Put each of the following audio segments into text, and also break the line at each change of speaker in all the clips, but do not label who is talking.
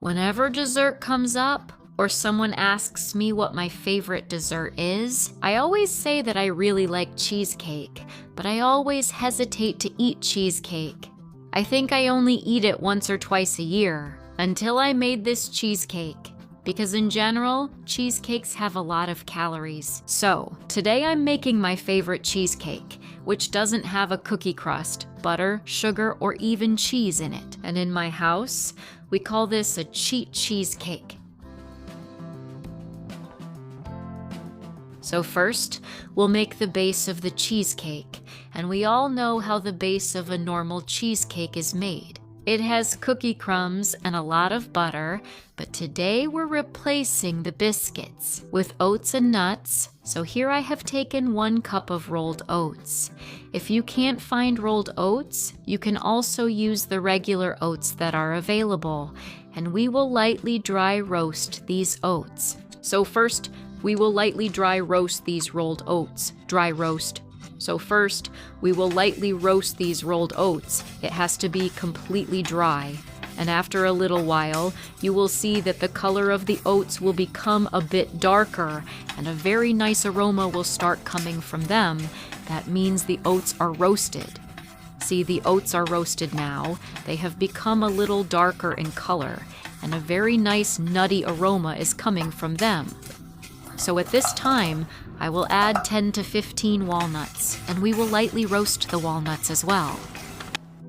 Whenever dessert comes up, or someone asks me what my favorite dessert is, I always say that I really like cheesecake, but I always hesitate to eat cheesecake. I think I only eat it once or twice a year, until I made this cheesecake, because in general, cheesecakes have a lot of calories. So, today I'm making my favorite cheesecake, which doesn't have a cookie crust, butter, sugar, or even cheese in it. And in my house, we call this a cheat cheesecake. So first, we'll make the base of the cheesecake, and we all know how the base of a normal cheesecake is made. It has cookie crumbs and a lot of butter, but today we're replacing the biscuits with oats and nuts, so here I have taken 1 cup of rolled oats. If you can't find rolled oats, you can also use the regular oats that are available, and we will lightly dry roast these oats. So first, we will lightly dry roast these rolled oats. Dry roast. So first, we will lightly roast these rolled oats. It has to be completely dry. And after a little while, you will see that the color of the oats will become a bit darker, and a very nice aroma will start coming from them. That means the oats are roasted. See, the oats are roasted now. They have become a little darker in color, and a very nice nutty aroma is coming from them. So at this time, I will add 10 to 15 walnuts, and we will lightly roast the walnuts as well.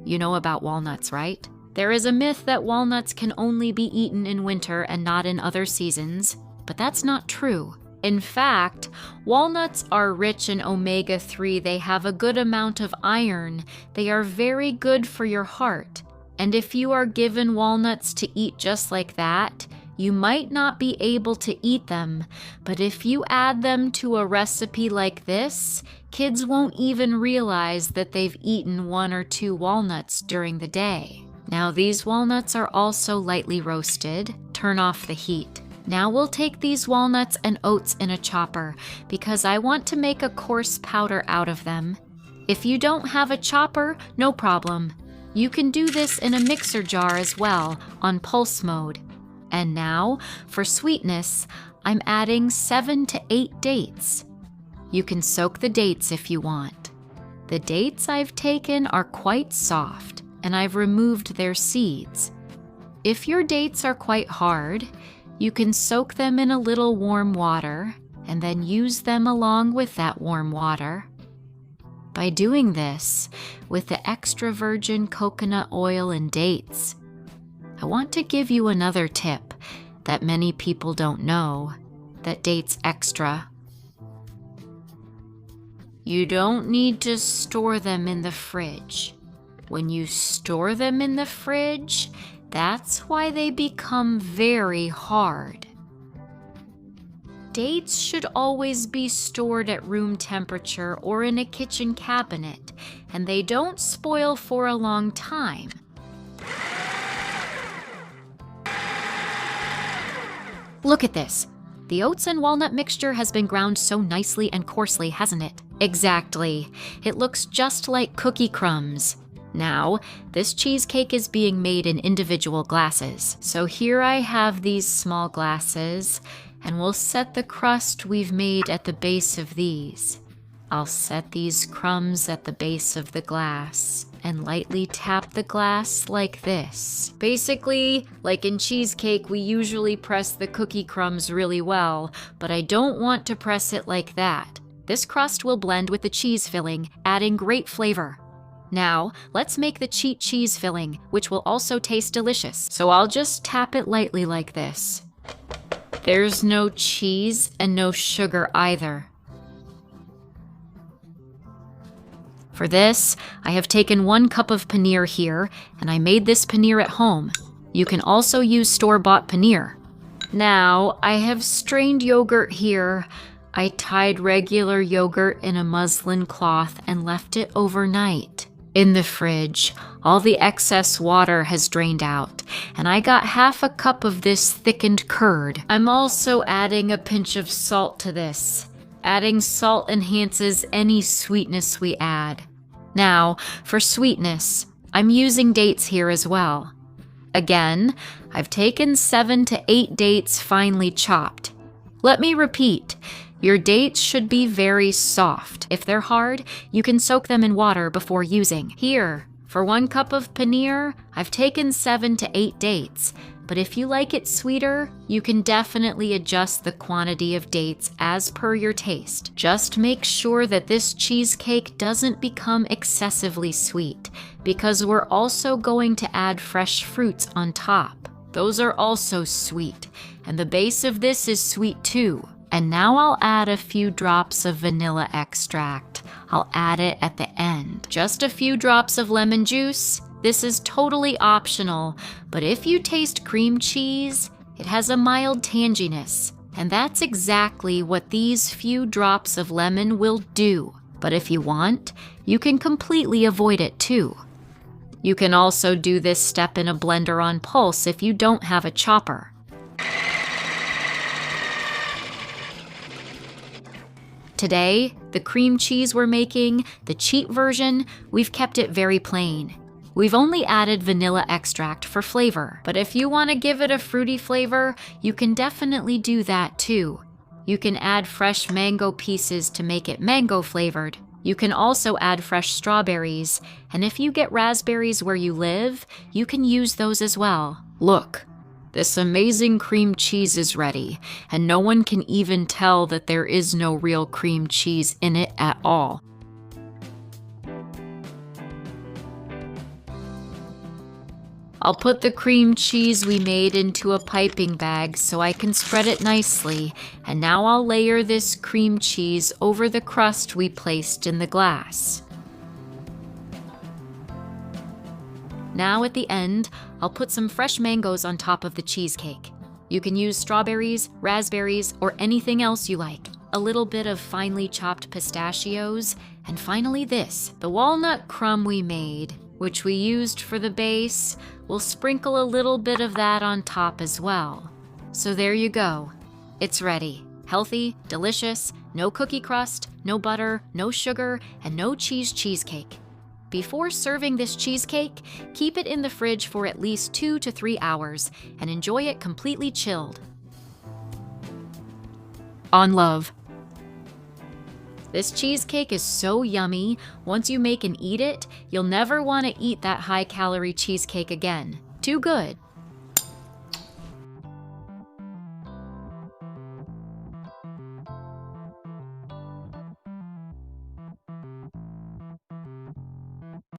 You know about walnuts, right? There is a myth that walnuts can only be eaten in winter and not in other seasons, but that's not true. In fact, walnuts are rich in omega-3. They have a good amount of iron. They are very good for your heart. And if you are given walnuts to eat just like that, you might not be able to eat them, but if you add them to a recipe like this, kids won't even realize that they've eaten 1 or 2 walnuts during the day. Now these walnuts are also lightly roasted. Turn off the heat. Now we'll take these walnuts and oats in a chopper because I want to make a coarse powder out of them. If you don't have a chopper, no problem. You can do this in a mixer jar as well on pulse mode. And now, for sweetness, I'm adding 7 to 8 dates. You can soak the dates if you want. The dates I've taken are quite soft, and I've removed their seeds. If your dates are quite hard, you can soak them in a little warm water, and then use them along with that warm water. By doing this, with the extra virgin coconut oil and dates, I want to give you another tip that many people don't know that dates extra. You don't need to store them in the fridge. When you store them in the fridge, that's why they become very hard. Dates should always be stored at room temperature or in a kitchen cabinet, and they don't spoil for a long time. Look at this. The oats and walnut mixture has been ground so nicely and coarsely, hasn't it? Exactly. It looks just like cookie crumbs. Now, this cheesecake is being made in individual glasses. So here I have these small glasses, and we'll set the crust we've made at the base of these. I'll set these crumbs at the base of the glass and lightly tap the glass like this. Basically, like in cheesecake, we usually press the cookie crumbs really well, but I don't want to press it like that. This crust will blend with the cheese filling, adding great flavor. Now, let's make the cheat cheese filling, which will also taste delicious. So I'll just tap it lightly like this. There's no cheese and no sugar either. For this, I have taken 1 cup of paneer here, and I made this paneer at home. You can also use store-bought paneer. Now, I have strained yogurt here. I tied regular yogurt in a muslin cloth and left it overnight. In the fridge, all the excess water has drained out, and I got half a cup of this thickened curd. I'm also adding a pinch of salt to this. Adding salt enhances any sweetness we add. Now, for sweetness, I'm using dates here as well. Again, I've taken 7 to 8 dates finely chopped. Let me repeat, your dates should be very soft. If they're hard, you can soak them in water before using. Here, for 1 cup of paneer, I've taken 7 to 8 dates. But if you like it sweeter, you can definitely adjust the quantity of dates as per your taste. Just make sure that this cheesecake doesn't become excessively sweet, because we're also going to add fresh fruits on top. Those are also sweet, and the base of this is sweet too. And now I'll add a few drops of vanilla extract. I'll add it at the end. Just a few drops of lemon juice. This is totally optional, but if you taste cream cheese, it has a mild tanginess, and that's exactly what these few drops of lemon will do. But if you want, you can completely avoid it too. You can also do this step in a blender on pulse if you don't have a chopper. Today, the cream cheese we're making, the cheap version, we've kept it very plain. We've only added vanilla extract for flavor, but if you want to give it a fruity flavor, you can definitely do that too. You can add fresh mango pieces to make it mango flavored. You can also add fresh strawberries, and if you get raspberries where you live, you can use those as well. Look, this amazing cream cheese is ready, and no one can even tell that there is no real cream cheese in it at all. I'll put the cream cheese we made into a piping bag so I can spread it nicely, and now I'll layer this cream cheese over the crust we placed in the glass. Now at the end, I'll put some fresh mangoes on top of the cheesecake. You can use strawberries, raspberries, or anything else you like. A little bit of finely chopped pistachios, and finally this, the walnut crumb we made, which we used for the base. We'll sprinkle a little bit of that on top as well. So there you go. It's ready. Healthy, delicious, no cookie crust, no butter, no sugar, and no cheese cheesecake. Before serving this cheesecake, keep it in the fridge for at least 2 to 3 hours and enjoy it completely chilled. On love. This cheesecake is so yummy, once you make and eat it, you'll never want to eat that high-calorie cheesecake again. Too good.